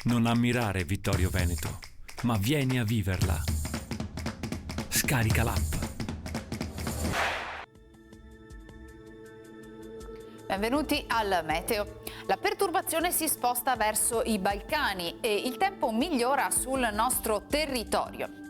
Non ammirare Vittorio Veneto, ma vieni a viverla. Scarica l'app. Benvenuti al meteo. La perturbazione si sposta verso i Balcani e il tempo migliora sul nostro territorio.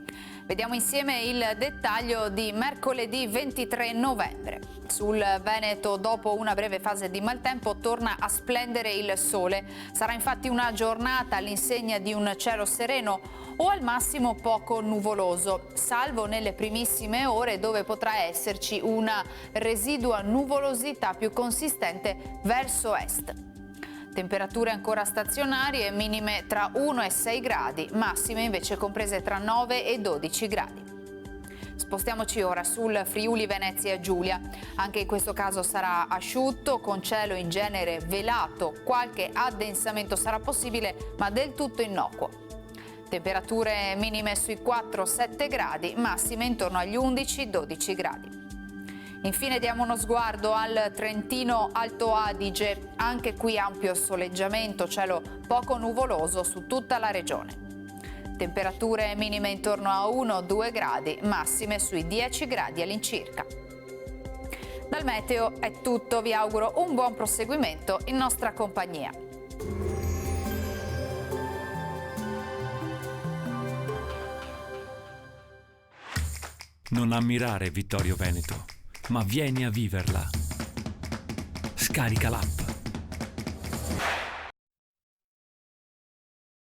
Vediamo insieme il dettaglio di mercoledì 23 novembre. Sul Veneto, dopo una breve fase di maltempo, torna a splendere il sole. Sarà infatti una giornata all'insegna di un cielo sereno o al massimo poco nuvoloso, salvo nelle primissime ore dove potrà esserci una residua nuvolosità più consistente verso est. Temperature ancora stazionarie, minime tra 1 e 6 gradi, massime invece comprese tra 9 e 12 gradi. Spostiamoci ora sul Friuli Venezia Giulia. Anche in questo caso sarà asciutto, con cielo in genere velato. Qualche addensamento sarà possibile, ma del tutto innocuo. Temperature minime sui 4-7 gradi, massime intorno agli 11-12 gradi. Infine diamo uno sguardo al Trentino Alto Adige, anche qui ampio soleggiamento, cielo poco nuvoloso su tutta la regione. Temperature minime intorno a 1-2 gradi, massime sui 10 gradi all'incirca. Dal meteo è tutto, vi auguro un buon proseguimento in nostra compagnia. Non ammirare Vittorio Veneto, ma vieni a viverla. Scarica l'app.